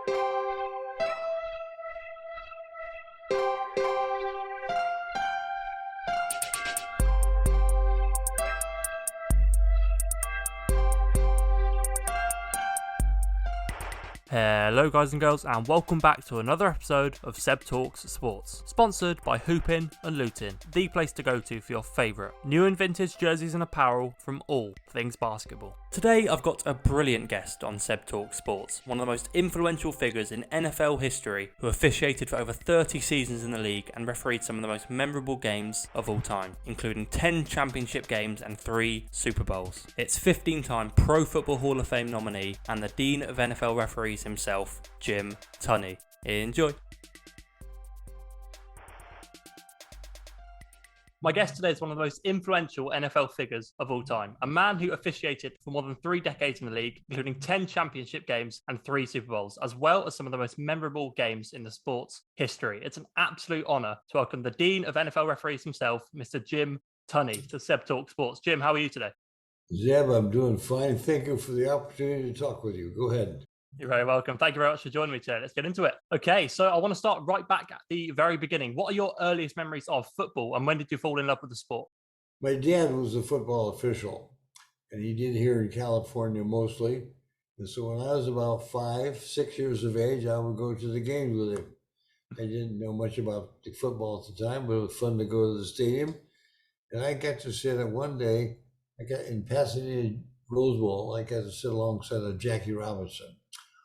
Hello guys and girls, and welcome back to another episode of Seb Talks Sports, sponsored by Hoopin and Lutin, the place to go to for your favourite new and vintage jerseys and apparel from all things basketball. Today I've got a brilliant guest on Seb Talks Sports, one of the most influential figures in NFL history, who officiated for over 30 seasons in the league and refereed some of the most memorable games of all time, including 10 championship games and 3 Super Bowls. It's 15-time Pro Football Hall of Fame nominee and the Dean of NFL Referees himself, Jim Tunney. Enjoy. My guest today is one of the most influential NFL figures of all time, a man who officiated for more than 3 decades in the league, including 10 championship games and 3 Super Bowls, as well as some of the most memorable games in the sport's history. It's an absolute honour to welcome the Dean of NFL Referees himself, Mr. Jim Tunney, to Seb Talk Sports. Jim, how are you today? Zeb, I'm doing fine. Thank you for the opportunity to talk with you. Go ahead. You're very welcome. Thank you very much for joining me today. Let's get into it. Okay, so I want to start right back at the very beginning. What are your earliest memories of football, and when did you fall in love with the sport? My dad was a football official, and he did here in California mostly. And so when I was about 5, 6 years of age, I would go to the games with him. I didn't know much about the football at the time, but it was fun to go to the stadium. And I got to sit at one day, I got in Pasadena Rose Bowl, I got to sit alongside of Jackie Robinson.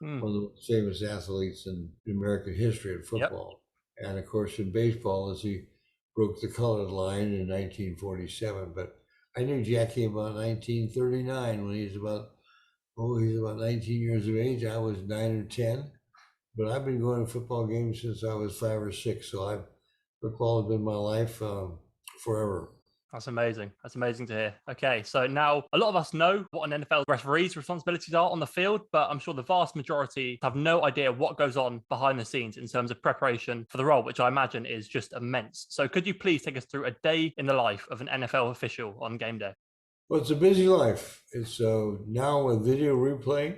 One of the famous athletes in American history in football. Yep. And of course, in baseball, as he broke the colored line in 1947. But I knew Jackie about 1939 when he was about 19 years of age. I was 9 or 10. But I've been going to football games since I was 5 or 6. So football has been my life forever. That's amazing. That's amazing to hear. Okay, so now a lot of us know what an NFL referee's responsibilities are on the field, but I'm sure the vast majority have no idea what goes on behind the scenes in terms of preparation for the role, which I imagine is just immense. So could you please take us through a day in the life of an NFL official on game day? Well, it's a busy life. It's now with video replay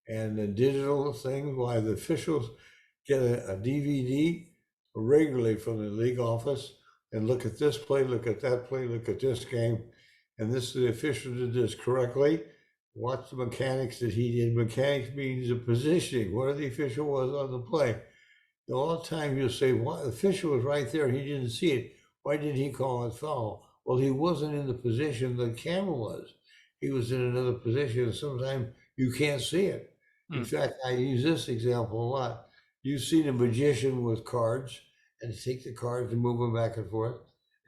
and the digital thing, why the officials get a DVD regularly from the league office and look at this play, look at that play, look at this game. And the official did this correctly. Watch the mechanics that he did. Mechanics means the positioning, where the official was on the play. And all the time you'll say, well, the official was right there, he didn't see it. Why did he call it foul? Well, he wasn't in the position the camera was. He was in another position, and sometimes you can't see it. In fact, I use this example a lot. You've seen a magician with cards, and take the cards and move them back and forth.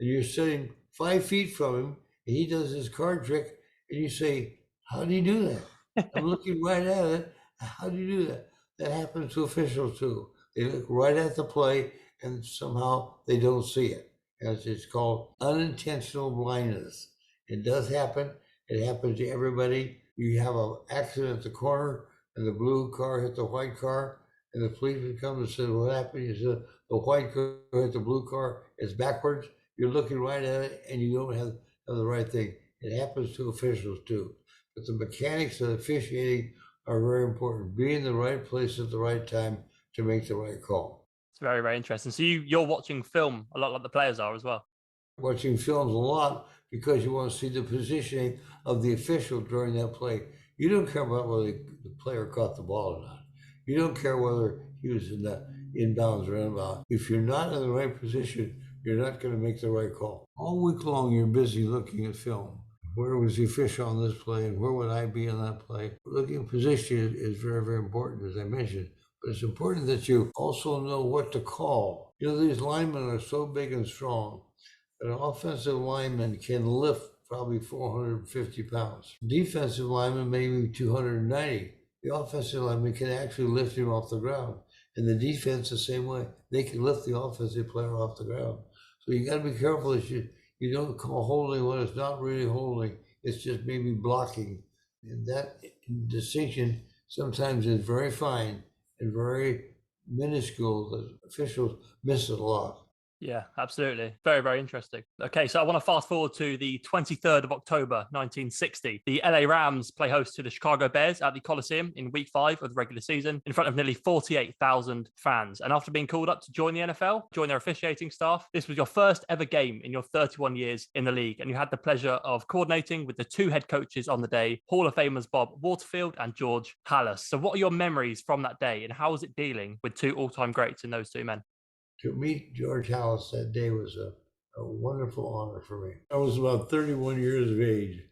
And you're sitting 5 feet from him, and he does his card trick, and you say, how do you do that? I'm looking right at it. How do you do that? That happens to officials too. They look right at the play, and somehow they don't see it. And it's called unintentional blindness. It does happen. It happens to everybody. You have an accident at the corner, and the blue car hit the white car, and the policeman comes and says, what happened? You said, the white car hit the blue car, it's backwards. You're looking right at it and you don't have the right thing. It happens to officials too. But the mechanics of officiating are very important. Be in the right place at the right time to make the right call. It's very, very interesting. So you're watching film a lot like the players are as well? Watching films a lot because you want to see the positioning of the official during that play. You don't care about whether the player caught the ball or not. You don't care whether he was in the inbounds or inbounds. If you're not in the right position, you're not going to make the right call. All week long, you're busy looking at film. Where was the official on this play, and where would I be on that play? Looking at position is very, very important, as I mentioned. But it's important that you also know what to call. You know, these linemen are so big and strong that an offensive lineman can lift probably 450 pounds. Defensive lineman maybe 290. The offensive lineman can actually lift him off the ground. And the defense the same way. They can lift the offensive player off the ground. So you got to be careful that you don't call holding when it's not really holding. It's just maybe blocking. And that distinction sometimes is very fine and very minuscule. The officials miss it a lot. Yeah, absolutely. Very, very interesting. Okay, so I want to fast forward to the 23rd of October, 1960. The LA Rams play host to the Chicago Bears at the Coliseum in week 5 of the regular season in front of nearly 48,000 fans. And after being called up to join the NFL, join their officiating staff, this was your first ever game in your 31 years in the league. And you had the pleasure of coordinating with the 2 head coaches on the day, Hall of Famers Bob Waterfield and George Halas. So what are your memories from that day, and how was it dealing with 2 all-time greats in those 2 men? To meet George Halas that day was a wonderful honor for me. I was about 31 years of age.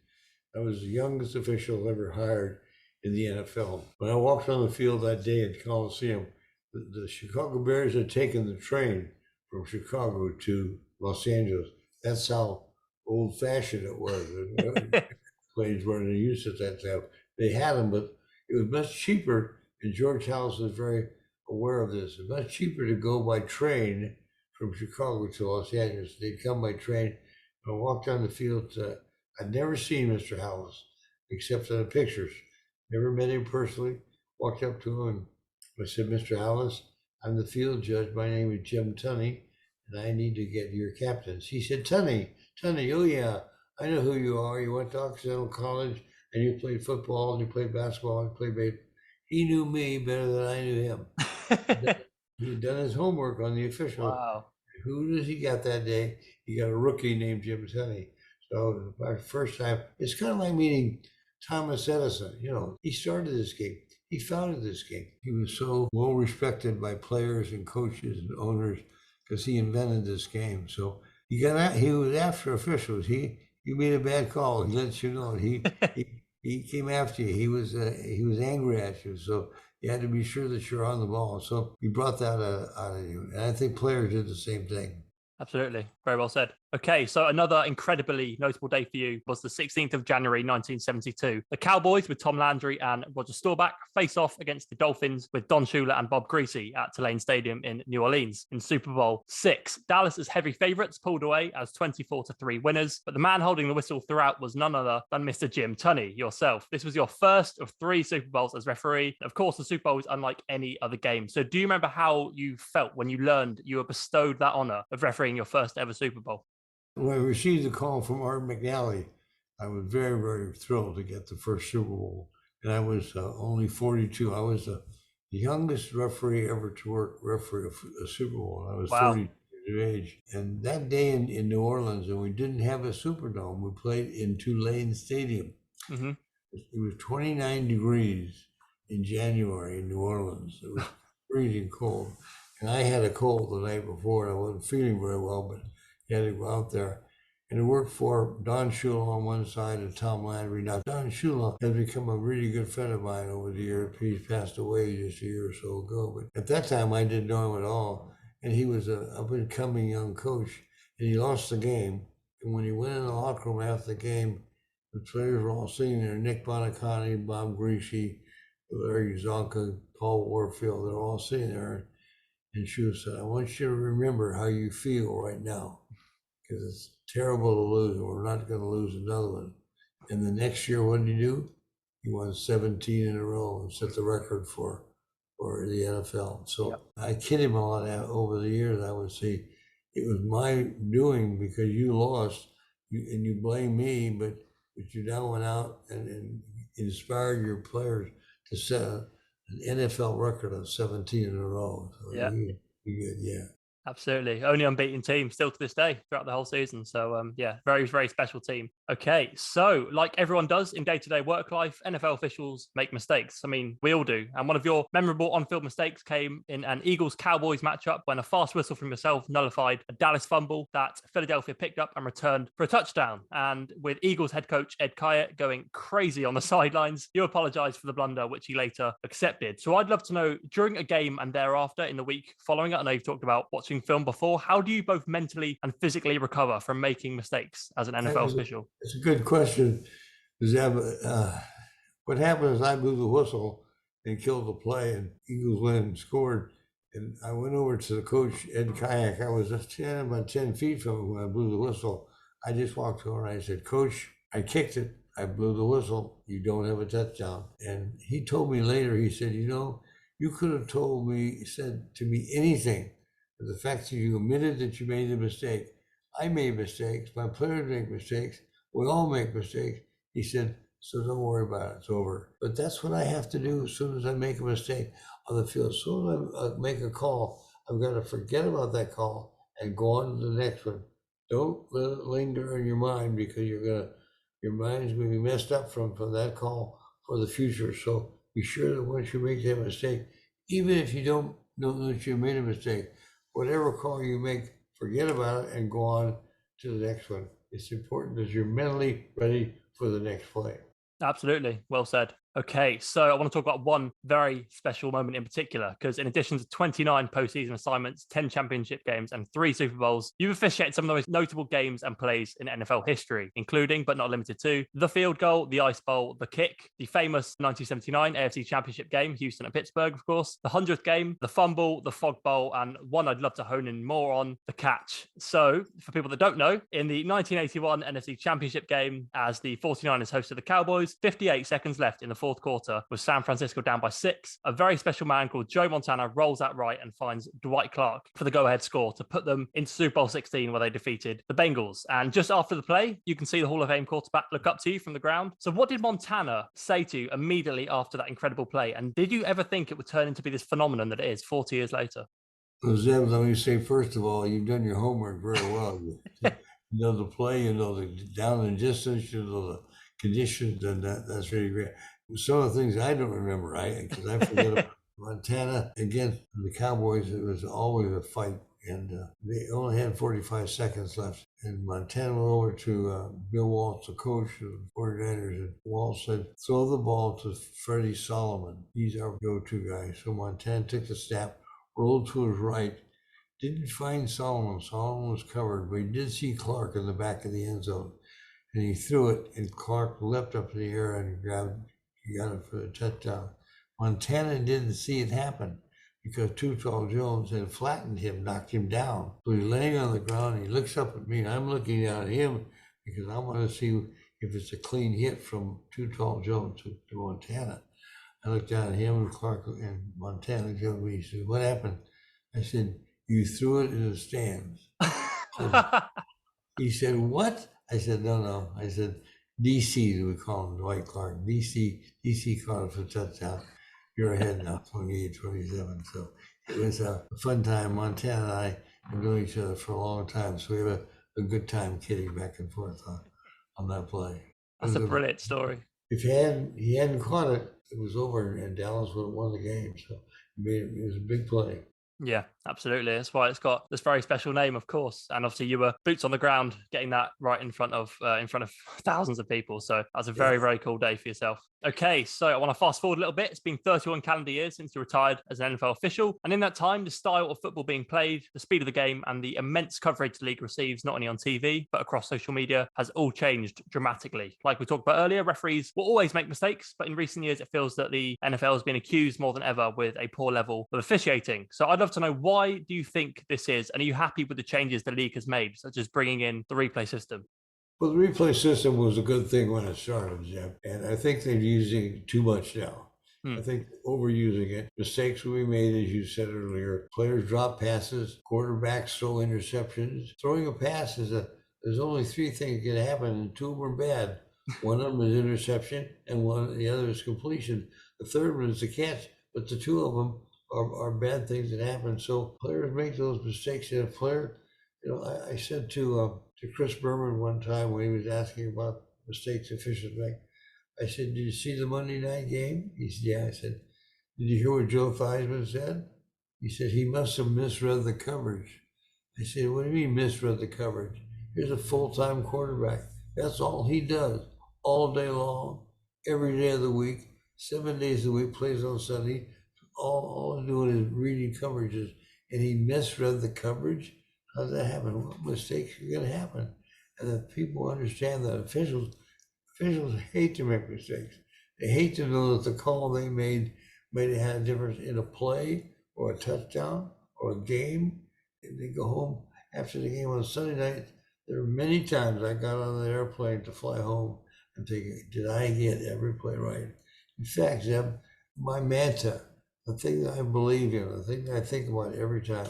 I was the youngest official ever hired in the NFL. When I walked on the field that day at Coliseum, the Chicago Bears had taken the train from Chicago to Los Angeles. That's how old-fashioned it was. Planes weren't in use at that time. They had them, but it was much cheaper, and George Halas was very aware of this. It's much cheaper to go by train from Chicago to Los Angeles. They'd come by train. I walked down the field. I'd never seen Mr. Halas except in the pictures. Never met him personally. Walked up to him and I said, Mr. Halas, I'm the field judge. My name is Jim Tunney, and I need to get your captains. He said, Tunney, oh yeah, I know who you are. You went to Occidental College and you played football and you played basketball and you played baseball. He knew me better than I knew him. He had done his homework on the official. Wow. Who does he got that day? He got a rookie named Jim Tunney. So my first time, it's kind of like meeting Thomas Edison. You know, he started this game. He founded this game. He was so well respected by players and coaches and owners because he invented this game. So he was after officials. He made a bad call. He lets you know. He came after you. He was angry at you. So you had to be sure that you're on the ball. So he brought that out of you. And I think players did the same thing. Absolutely. Very well said. Okay, so another incredibly notable day for you was the 16th of January, 1972. The Cowboys, with Tom Landry and Roger Staubach, face off against the Dolphins with Don Shula and Bob Greasy at Tulane Stadium in New Orleans in Super Bowl VI. Dallas's heavy favorites pulled away as 24-3 winners, but the man holding the whistle throughout was none other than Mr. Jim Tunney, yourself. This was your first of 3 Super Bowls as referee. Of course, the Super Bowl is unlike any other game. So do you remember how you felt when you learned you were bestowed that honor of refereeing your first ever Super Bowl? When I received the call from Art McNally, I was very, very thrilled to get the first Super Bowl. And I was only 42. I was the youngest referee ever to referee a Super Bowl. I was 30 years of age. And that day in New Orleans, and we didn't have a Superdome, we played in Tulane Stadium. Mm-hmm. It was 29 degrees in January in New Orleans. It was freezing cold. And I had a cold the night before, and I wasn't feeling very well, but had to go out there. And it worked for Don Shula on one side and Tom Landry. Now, Don Shula has become a really good friend of mine over the years. He's passed away just a year or so ago. But at that time, I didn't know him at all. And he was an up-and-coming young coach. And he lost the game. And when he went in the locker room after the game, the players were all sitting there. Nick Bonaconte, Bob Greasy, Larry Zonka, Paul Warfield, they're all sitting there. And Shula said, I want you to remember how you feel right now, because it's terrible to lose, and we're not going to lose another one. And the next year, what did he do? He won 17 in a row and set the record for the NFL. So yep. I kid him a lot over the years. I would say it was my doing because you lost, and you blame me, but you now went out and inspired your players to set an NFL record of 17 in a row. So yeah. Yeah. Absolutely. Only unbeaten team still to this day throughout the whole season. So, yeah, very, very special team. Okay. So like everyone does in day-to-day work life, NFL officials make mistakes. I mean, we all do. And one of your memorable on-field mistakes came in an Eagles-Cowboys matchup when a fast whistle from yourself nullified a Dallas fumble that Philadelphia picked up and returned for a touchdown. And with Eagles head coach Ed Kyatt going crazy on the sidelines, you apologized for the blunder, which he later accepted. So I'd love to know, during a game and thereafter in the week following it, I know you've talked about watching film before, how do you both mentally and physically recover from making mistakes as an NFL official? It's a good question. What happened is I blew the whistle and killed the play, and Eagles went and scored. And I went over to the coach, Ed Kayak. I was just about 10 feet from him when I blew the whistle. I just walked over and I said, Coach, I kicked it. I blew the whistle. You don't have a touchdown. And he told me later, he said, you know, you could have said to me anything, But the fact that you admitted that you made a mistake, I made mistakes, my players make mistakes, we all make mistakes. He said, so don't worry about it, it's over. But that's what I have to do as soon as I make a mistake on the field. As soon as I make a call, I've got to forget about that call and go on to the next one. Don't let it linger in your mind, because your mind's going to be messed up from that call for the future. So be sure that once you make that mistake, even if you don't know that you made a mistake, whatever call you make, forget about it and go on to the next one. It's important that you're mentally ready for the next play. Absolutely. Well said. Okay, so I want to talk about one very special moment in particular, because in addition to 29 postseason assignments, 10 championship games, and 3 Super Bowls, you've officiated some of the most notable games and plays in NFL history, including, but not limited to, the field goal, the ice bowl, the kick, the famous 1979 AFC Championship Game, Houston at Pittsburgh, of course, the 100th game, the fumble, the fog bowl, and one I'd love to hone in more on, the catch. So, for people that don't know, in the 1981 NFC Championship Game, as the 49ers hosted the Cowboys, 58 seconds left in the fourth quarter, with San Francisco down by 6. A very special man called Joe Montana rolls out right and finds Dwight Clark for the go-ahead score to put them into Super Bowl 16, where they defeated the Bengals. And just after the play, you can see the Hall of Fame quarterback look up to you from the ground. So what did Montana say to you immediately after that incredible play? And did you ever think it would turn into be this phenomenon that it is 40 years later? Well, Zeb, let me say, first of all, you've done your homework very well. You know the play, you know the down and distance, you know the conditions, and that's really great. Some of the things I don't remember, because I forget about Montana against the Cowboys. It was always a fight, and they only had 45 seconds left. And Montana went over to Bill Walsh, the coach of the 49ers, and Walsh said, throw the ball to Freddie Solomon. He's our go-to guy. So Montana took the snap, rolled to his right, didn't find Solomon. Solomon was covered, but he did see Clark in the back of the end zone. And he threw it, and Clark leapt up in the air and he got it for a touchdown. Montana didn't see it happen because Too Tall Jones had flattened him, knocked him down. So he's laying on the ground, and he looks up at me, and I'm looking down at him because I want to see if it's a clean hit from Too Tall Jones to Montana. I looked down at him, and Clark and Montana looked at me. He said, what happened? I said, you threw it in the stands. He said, what? I said, no. I said, DC, we call him Dwight Clark. DC caught it for a touchdown. You're ahead now, 28-27. So it was a fun time. Montana and I have known each other for a long time. So we have a good time kidding back and forth on that play. That's a brilliant story. If he hadn't caught it, it was over, and Dallas would have won the game. So it was a big play. Yeah, absolutely. That's why it's got this very special name, of course. And obviously, you were boots on the ground, getting that right in front of thousands of people. So that's a very, very cool day for yourself. Okay, so I want to fast forward a little bit. It's been 31 calendar years since you retired as an NFL official. And in that time, the style of football being played, the speed of the game, and the immense coverage the league receives, not only on TV, but across social media, has all changed dramatically. Like we talked about earlier, referees will always make mistakes, but in recent years, it feels that the NFL has been accused more than ever with a poor level of officiating. So I'd love to know, why do you think this is? And are you happy with the changes the league has made, such as bringing in the replay system? Well, the replay system was a good thing when it started, Jeff, and I think they're using it too much now. I think overusing it. Mistakes will be made, as you said earlier. Players drop passes, quarterbacks throw interceptions. Throwing a pass there's only 3 things that can happen, and 2 of them are bad. One of them is interception, and the other is completion. The third one is the catch, but the 2 of them are bad things that happen. So players make those mistakes. And a player, I said to Chris Berman one time when he was asking about mistakes officials make, I said, did you see the Monday night game? He said, yeah. I said, did you hear what Joe Theismann said? He said, he must have misread the coverage. I said, what do you mean misread the coverage? Here's a full-time quarterback. That's all he does all day long, every day of the week, 7 days a week, plays on Sunday. All he's doing is reading coverages, and he misread the coverage. How does that happen? What mistakes are going to happen? And that people understand that officials hate to make mistakes. They hate to know that the call they made may have had a difference in a play or a touchdown or a game. And they go home after the game on Sunday night. There are many times I got on an airplane to fly home and thinking, did I get every play right? In fact, Zeb, my mantra, the thing that I believe in, the thing that I think about every time,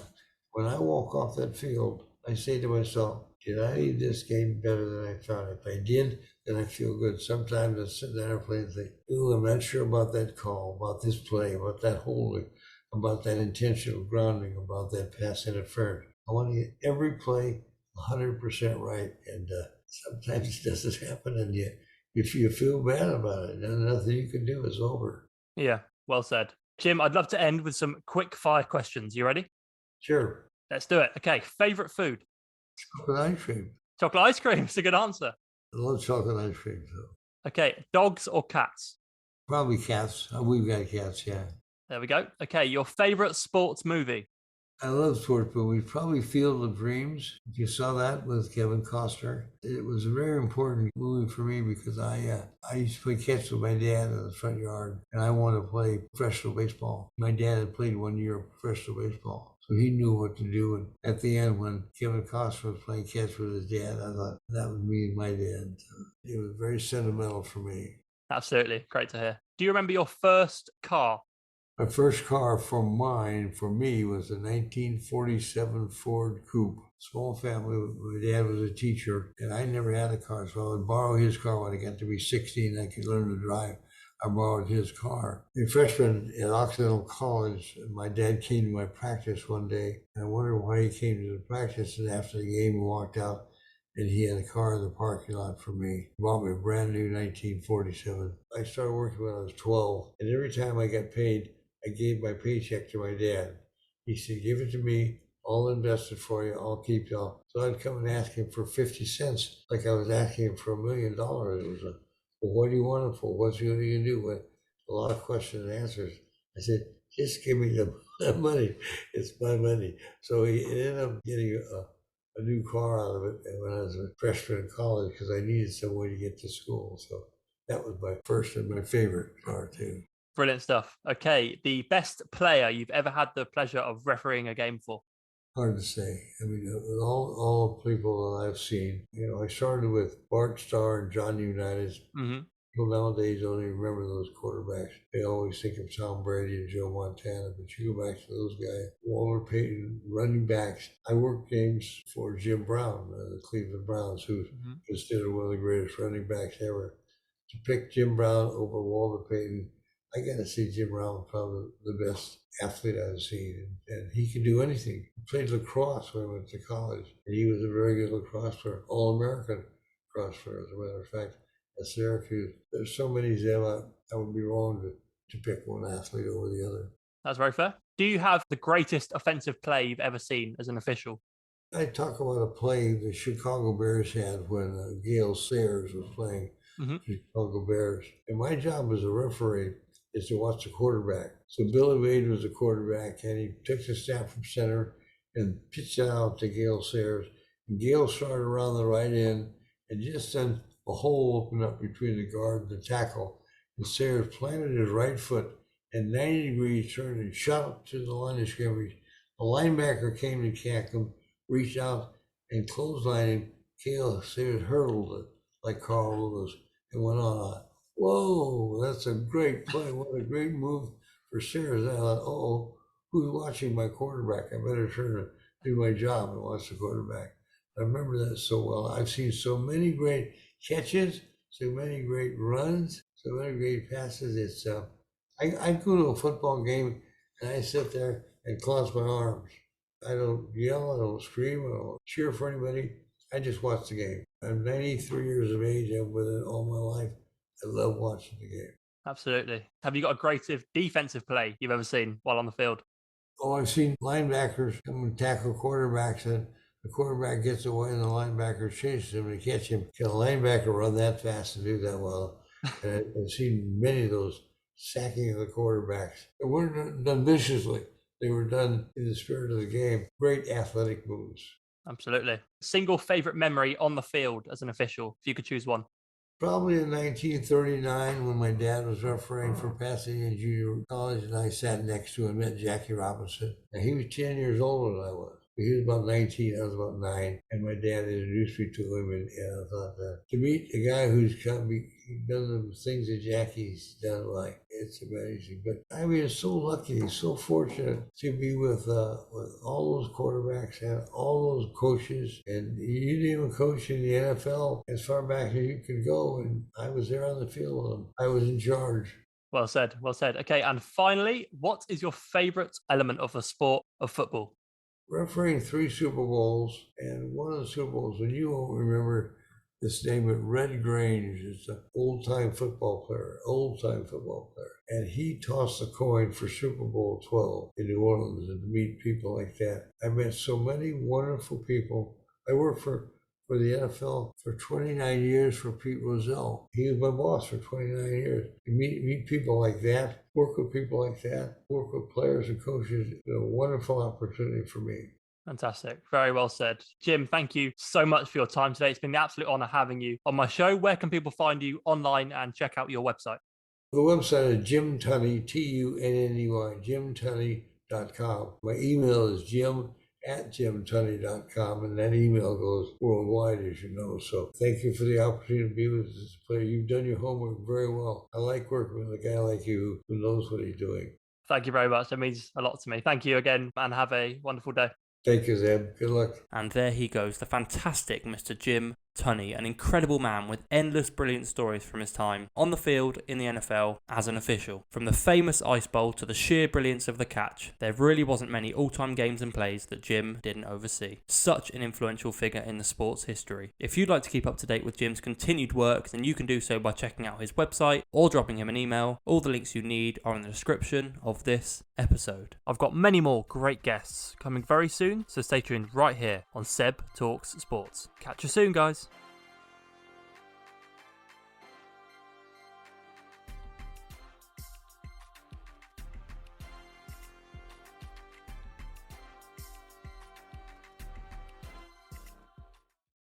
When I walk off that field, I say to myself, did I leave this game better than I found it? If I did, then I feel good. Sometimes I sit there and play and think, ooh, I'm not sure about that call, about this play, about that holding, about that intentional grounding, about that pass interference. I want to get every play 100% right. And sometimes it doesn't happen. And yet, if you feel bad about it, then nothing you can do. Is over. Yeah, well said. Jim, I'd love to end with some quick fire questions. You ready? Sure. Let's do it. Okay, favorite food? Chocolate ice cream. Chocolate ice cream. It's a good answer. I love chocolate ice cream, so. Okay, dogs or cats? Probably cats. We've got cats, yeah. There we go. Okay, your favorite sports movie? I love sports movies. Probably Field of Dreams. If you saw that with Kevin Costner, it was a very important movie for me because I used to play catch with my dad in the front yard, and I wanted to play professional baseball. My dad had played 1 year of professional baseball, so he knew what to do. And at the end, when Kevin Costner was playing catch with his dad, I thought that was me and my dad. So it was very sentimental for me. Absolutely. Great to hear. Do you remember your first car? My first car for me, was a 1947 Ford Coupe. Small family. My dad was a teacher, and I never had a car, so I would borrow his car when I got to be 16. I could learn to drive. I borrowed his car. A freshman at Occidental College, my dad came to my practice one day. And I wondered why he came to the practice, and after the game, he walked out, and he had a car in the parking lot for me. He bought me a brand new 1947. I started working when I was 12, and every time I got paid, I gave my paycheck to my dad. He said, give it to me, I'll invest it for you, I'll keep y'all. So I'd come and ask him for 50 cents, like I was asking him for $1 million. It was well, what do you want it for? What's he going to do? A lot of questions and answers. I said, just give me the money. It's my money. So he ended up getting a new car out of it when I was a freshman in college because I needed some way to get to school. So that was my first and my favorite car too. Brilliant stuff. Okay, the best player you've ever had the pleasure of refereeing a game for? Hard to say. I mean, all the people that I've seen, I started with Bart Starr and John Unitas. People nowadays don't even remember those quarterbacks. They always think of Tom Brady and Joe Montana, but you go back to those guys. Walter Payton, running backs. I worked games for Jim Brown, the Cleveland Browns, who's considered one of the greatest running backs ever. To pick Jim Brown over Walter Payton, I got to see Jim Brown, probably the best athlete I've seen, and he could do anything. He played lacrosse when I went to college, and he was a very good lacrosse player, All-American lacrosse player, as a matter of fact, at Syracuse. There's so many of them, I would be wrong to pick one athlete over the other. That's very fair. Do you have the greatest offensive play you've ever seen as an official? I talk about a play the Chicago Bears had when Gale Sayers was playing the Chicago Bears. And my job as a referee is to watch the quarterback. So Billy Wade was the quarterback, and he took the snap from center and pitched it out to Gale Sayers. And Gale started around the right end, and just then a hole opened up between the guard and the tackle. And Sayers planted his right foot and 90 degrees turned and shot up to the line of scrimmage. A linebacker came to catch him, reached out and clotheslined him. Gale Sayers hurdled it like Carl Lewis and went on. Whoa, that's a great play. What a great move for Sayers. I thought, who's watching my quarterback? I better turn to do my job and watch the quarterback. I remember that so well. I've seen so many great catches, so many great runs, so many great passes. It's I go to a football game and I sit there and cross my arms. I don't yell, I don't scream, I don't cheer for anybody. I just watch the game. I'm 93 years of age. I've been with it all my life. I love watching the game. Absolutely. Have you got a greatest defensive play you've ever seen while on the field? Oh, I've seen linebackers come and tackle quarterbacks, and the quarterback gets away and the linebacker chases him to catch him. Can a linebacker run that fast and do that well? And I've seen many of those sacking of the quarterbacks. They weren't done viciously. They were done in the spirit of the game. Great athletic moves. Absolutely. Single favorite memory on the field as an official, if you could choose one? Probably in 1939 when my dad was refereeing for Pasadena Junior College and I sat next to him, met Jackie Robinson. And he was 10 years older than I was. He was about 19, I was about 9, and my dad introduced me to him, and I thought that to meet a guy who's done the things that Jackie's done, like, it's amazing. But I mean, it's so lucky, so fortunate to be with all those quarterbacks and all those coaches, and you name a coach in the NFL as far back as you can go, and I was there on the field with them. I was in charge. Well said, well said. Okay, and finally, what is your favourite element of the sport of football? Refereeing 3 Super Bowls, and one of the Super Bowls, and you won't remember this name, but Red Grange is an old-time football player, and he tossed the coin for Super Bowl 12 in New Orleans, and to meet people like that. I met so many wonderful people. I worked for the NFL for 29 years for Pete Rozelle. He was my boss for 29 years. You meet people like that, work with people like that, work with players and coaches. It's a wonderful opportunity for me. Fantastic. Very well said. Jim, thank you so much for your time today. It's been an absolute honour having you on my show. Where can people find you online and check out your website? The website is Jim Tunney, Tunney, jimtunney.com. My email is jim@jimtunney.com, and that email goes worldwide, as you know. So thank you for the opportunity to be with this player. You've done your homework very well. I like working with a guy like you who knows what he's doing. Thank you very much. That means a lot to me. Thank you again, and have a wonderful day. Thank you, Zeb. Good luck. And there he goes, the fantastic Mr. Jim Tunney, an incredible man with endless brilliant stories from his time on the field in the NFL as an official. From the famous Ice Bowl to the sheer brilliance of the catch, there really wasn't many all-time games and plays that Jim didn't oversee. Such an influential figure in the sport's history. If you'd like to keep up to date with Jim's continued work, then you can do so by checking out his website or dropping him an email. All the links you need are in the description of this episode. I've got many more great guests coming very soon, so stay tuned right here on Seb Talks Sports. Catch you soon, guys.